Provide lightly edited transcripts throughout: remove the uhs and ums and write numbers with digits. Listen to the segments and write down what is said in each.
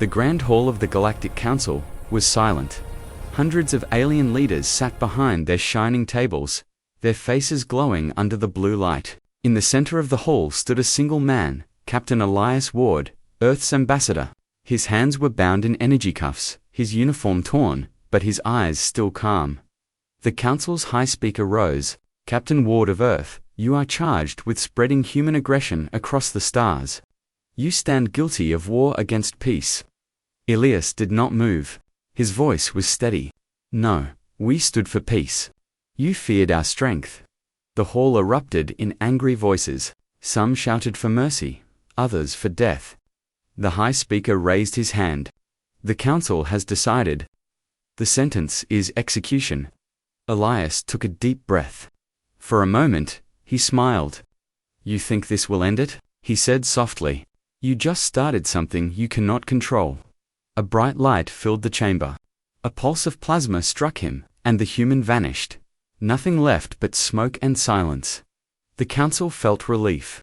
The Grand Hall of the Galactic Council was silent. Hundreds of alien leaders sat behind their shining tables, their faces glowing under the blue light. In the center of the hall stood a single man, Captain Elias Ward, Earth's ambassador. His hands were bound in energy cuffs, his uniform torn, but his eyes still calm. The council's high speaker rose. "Captain Ward of Earth, you are charged with spreading human aggression across the stars. You stand guilty of war against peace." Elias did not move. His voice was steady. "No, we stood for peace. You feared our strength." The hall erupted in angry voices. Some shouted for mercy, others for death. The high speaker raised his hand. "The council has decided. The sentence is execution." Elias took a deep breath. For a moment, he smiled. "You think this will end it?" he said softly. "You just started something you cannot control." A bright light filled the chamber. A pulse of plasma struck him, and the human vanished. Nothing left but smoke and silence. The council felt relief.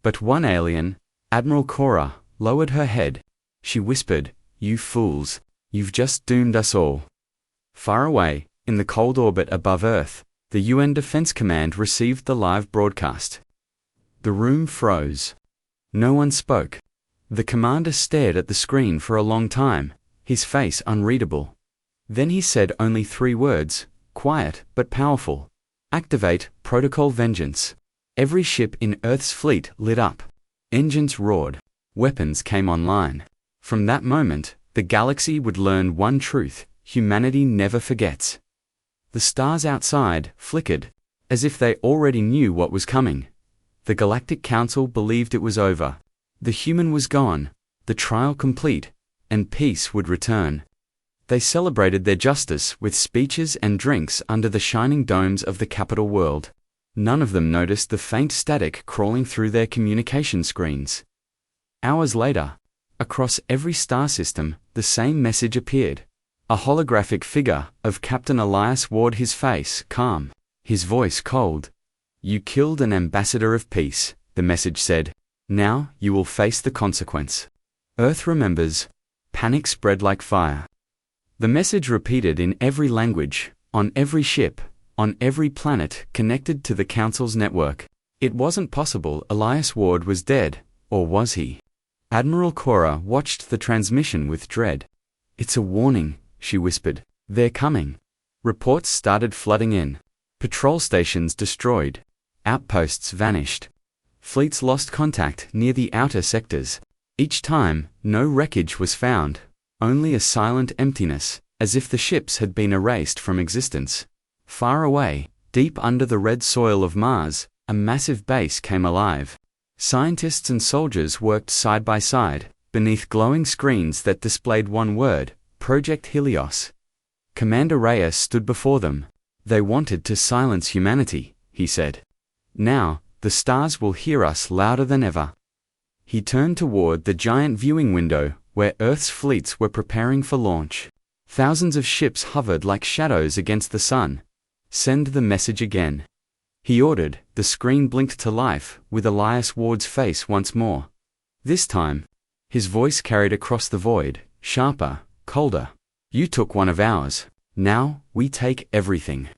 But one alien, Admiral Cora, lowered her head. She whispered, "You fools, you've just doomed us all." Far away, in the cold orbit above Earth, the UN Defense Command received the live broadcast. The room froze. No one spoke. The commander stared at the screen for a long time, his face unreadable. Then he said only 3 words, quiet but powerful. "Activate Protocol Vengeance." Every ship in Earth's fleet lit up. Engines roared. Weapons came online. From that moment, the galaxy would learn one truth: humanity never forgets. The stars outside flickered, as if they already knew what was coming. The Galactic Council believed it was over. The human was gone, the trial complete, and peace would return. They celebrated their justice with speeches and drinks under the shining domes of the capital world. None of them noticed the faint static crawling through their communication screens. Hours later, across every star system, the same message appeared. A holographic figure of Captain Elias Ward, his face calm, his voice cold. "You killed an ambassador of peace," the message said. "Now you will face the consequence." Earth remembers. Panic spread like fire. The message repeated in every language, on every ship, on every planet connected to the Council's network. It wasn't possible Elias Ward was dead, or was he? Admiral Cora watched the transmission with dread. "It's a warning," she whispered. "They're coming." Reports started flooding in. Patrol stations destroyed. Outposts vanished. Fleets lost contact near the outer sectors. Each time, no wreckage was found, only a silent emptiness, as if the ships had been erased from existence. Far away, deep under the red soil of Mars, a massive base came alive. Scientists and soldiers worked side by side, beneath glowing screens that displayed one word: Project Helios. Commander Reyes stood before them. "They wanted to silence humanity," he said. "Now, the stars will hear us louder than ever." He turned toward the giant viewing window, where Earth's fleets were preparing for launch. Thousands of ships hovered like shadows against the sun. "Send the message again," he ordered. The screen blinked to life, with Elias Ward's face once more. This time, his voice carried across the void, sharper, colder. "You took one of ours. Now, we take everything."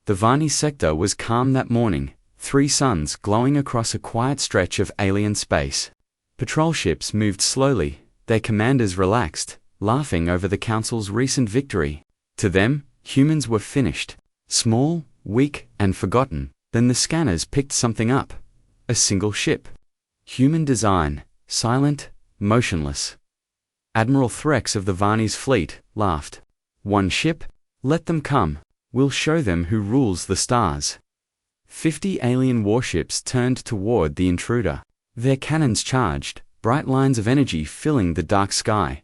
The Varni sector was calm that morning, 3 suns glowing across a quiet stretch of alien space. Patrol ships moved slowly, their commanders relaxed, laughing over the Council's recent victory. To them, humans were finished. Small, weak, and forgotten. Then the scanners picked something up. A single ship. Human design, silent, motionless. Admiral Threx of the Varni's fleet laughed. "One ship? Let them come. We'll show them who rules the stars." 50 alien warships turned toward the intruder. Their cannons charged, bright lines of energy filling the dark sky.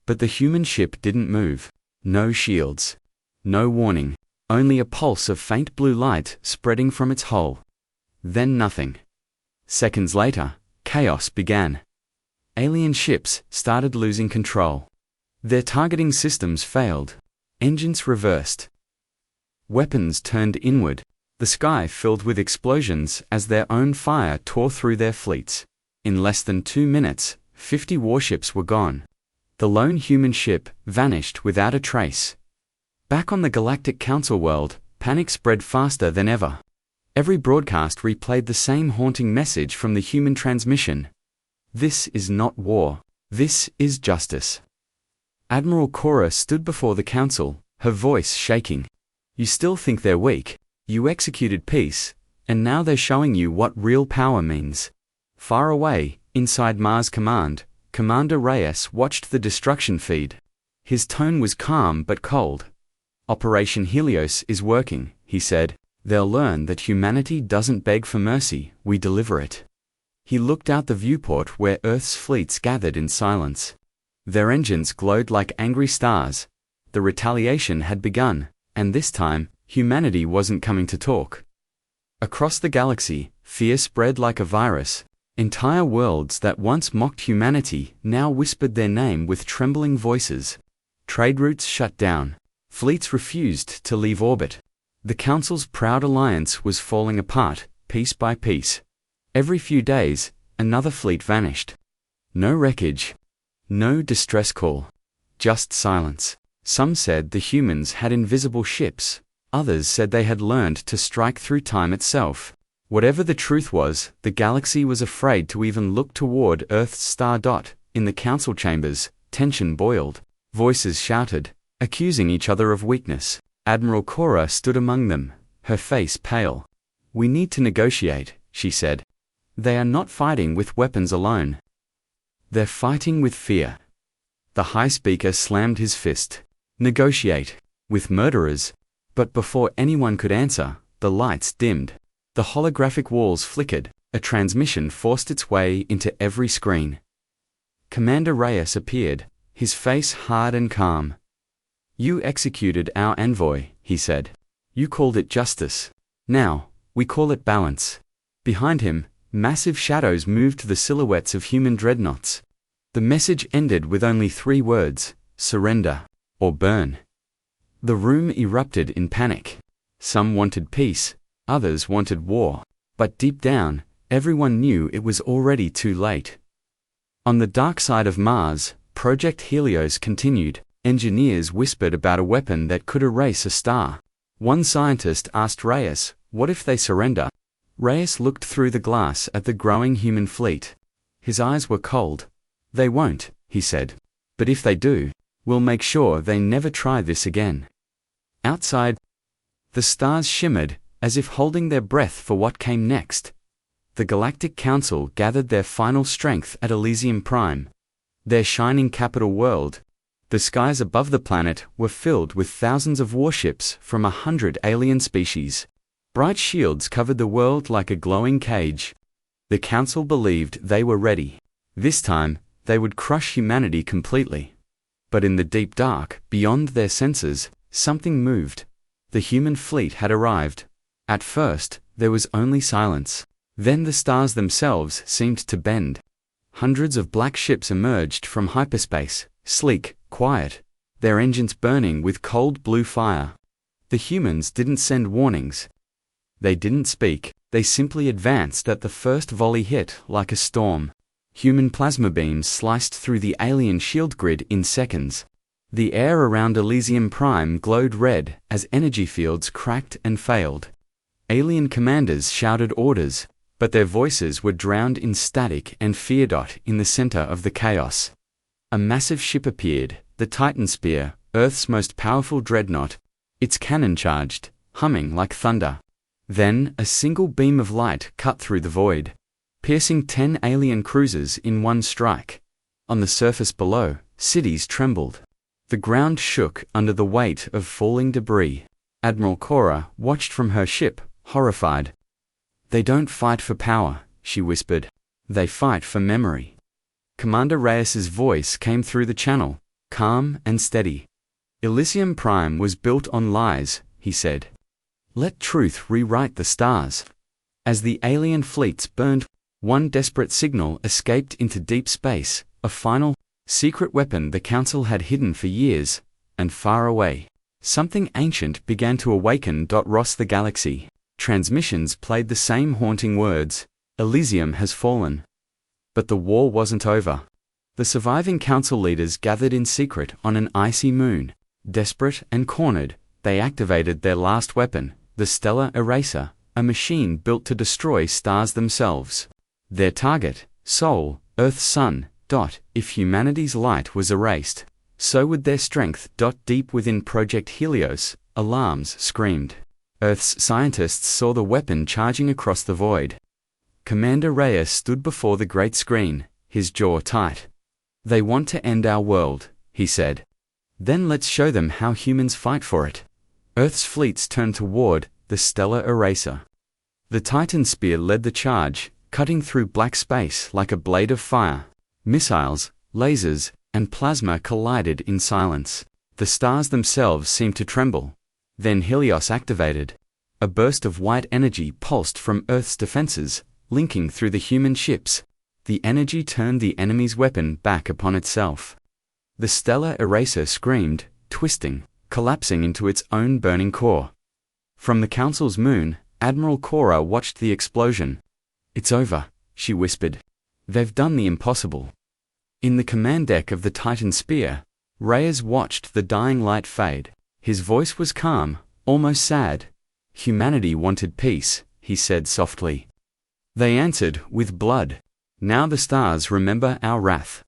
But the human ship didn't move. No shields. No warning. Only a pulse of faint blue light spreading from its hull. Then nothing. Seconds later, chaos began. Alien ships started losing control. Their targeting systems failed. Engines reversed. Weapons turned inward. The sky filled with explosions as their own fire tore through their fleets. In less than 2 minutes, 50 warships were gone. The lone human ship vanished without a trace. Back on the Galactic Council world, panic spread faster than ever. Every broadcast replayed the same haunting message from the human transmission. This is not war. This is justice. Admiral Cora stood before the council, her voice shaking. You still think they're weak. You executed peace, and now they're showing you what real power means. Far away, inside Mars Command, Commander Reyes watched the destruction feed. His tone was calm but cold. Operation Helios is working, he said. They'll learn that humanity doesn't beg for mercy, we deliver it. He looked out the viewport where Earth's fleets gathered in silence. Their engines glowed like angry stars. The retaliation had begun, and this time, humanity wasn't coming to talk. Across the galaxy, fear spread like a virus. Entire worlds that once mocked humanity now whispered their name with trembling voices. Trade routes shut down. Fleets refused to leave orbit. The Council's proud alliance was falling apart, piece by piece. Every few days, another fleet vanished. No wreckage. No distress call. Just silence. Some said the humans had invisible ships. Others said they had learned to strike through time itself. Whatever the truth was, the galaxy was afraid to even look toward Earth's star dot. In the council chambers, tension boiled. Voices shouted, accusing each other of weakness. Admiral Cora stood among them, her face pale. We need to negotiate, she said. They are not fighting with weapons alone. They're fighting with fear. The High Speaker slammed his fist. Negotiate. With murderers. But before anyone could answer, the lights dimmed. The holographic walls flickered. A transmission forced its way into every screen. Commander Reyes appeared, his face hard and calm. You executed our envoy, he said. You called it justice. Now, we call it balance. Behind him, massive shadows moved the silhouettes of human dreadnoughts. The message ended with only 3 words, surrender, or burn. The room erupted in panic. Some wanted peace, others wanted war. But deep down, everyone knew it was already too late. On the dark side of Mars, Project Helios continued. Engineers whispered about a weapon that could erase a star. One scientist asked Reyes, what if they surrender? Reyes looked through the glass at the growing human fleet. His eyes were cold. They won't, he said. But if they do, we'll make sure they never try this again. Outside, the stars shimmered, as if holding their breath for what came next. The Galactic Council gathered their final strength at Elysium Prime, their shining capital world. The skies above the planet were filled with thousands of warships from 100 alien species. Bright shields covered the world like a glowing cage. The Council believed they were ready. This time, they would crush humanity completely. But in the deep dark, beyond their senses, something moved. The human fleet had arrived. At first, there was only silence. Then the stars themselves seemed to bend. Hundreds of black ships emerged from hyperspace, sleek, quiet, their engines burning with cold blue fire. The humans didn't send warnings. They didn't speak, they simply advanced at the first volley hit like a storm. Human plasma beams sliced through the alien shield grid in seconds. The air around Elysium Prime glowed red as energy fields cracked and failed. Alien commanders shouted orders, but their voices were drowned in static and fear. In the center of the chaos, a massive ship appeared, the Titan Spear, Earth's most powerful dreadnought. Its cannon charged, humming like thunder. Then, a single beam of light cut through the void, piercing 10 alien cruisers in one strike. On the surface below, cities trembled. The ground shook under the weight of falling debris. Admiral Cora watched from her ship, horrified. They don't fight for power, she whispered. They fight for memory. Commander Reyes's voice came through the channel, calm and steady. Elysium Prime was built on lies, he said. Let truth rewrite the stars. As the alien fleets burned, one desperate signal escaped into deep space, a final, secret weapon the Council had hidden for years, and far away. Something ancient began to awaken. Ross the galaxy. Transmissions played the same haunting words. Elysium has fallen. But the war wasn't over. The surviving council leaders gathered in secret on an icy moon. Desperate and cornered, they activated their last weapon, the Stellar Eraser, a machine built to destroy stars themselves. Their target, Sol, Earth's sun. If humanity's light was erased, so would their strength. Deep within Project Helios, alarms screamed. Earth's scientists saw the weapon charging across the void. Commander Reyes stood before the great screen, his jaw tight. "They want to end our world," he said. "Then let's show them how humans fight for it." Earth's fleets turned toward the Stellar Eraser. The Titan Spear led the charge, cutting through black space like a blade of fire. Missiles, lasers, and plasma collided in silence. The stars themselves seemed to tremble. Then Helios activated. A burst of white energy pulsed from Earth's defenses, linking through the human ships. The energy turned the enemy's weapon back upon itself. The Stellar Eraser screamed, twisting, collapsing into its own burning core. From the Council's moon, Admiral Cora watched the explosion. "It's over," she whispered. "They've done the impossible." In the command deck of the Titan Spear, Reyes watched the dying light fade. His voice was calm, almost sad. "Humanity wanted peace," he said softly. "They answered with blood. Now the stars remember our wrath."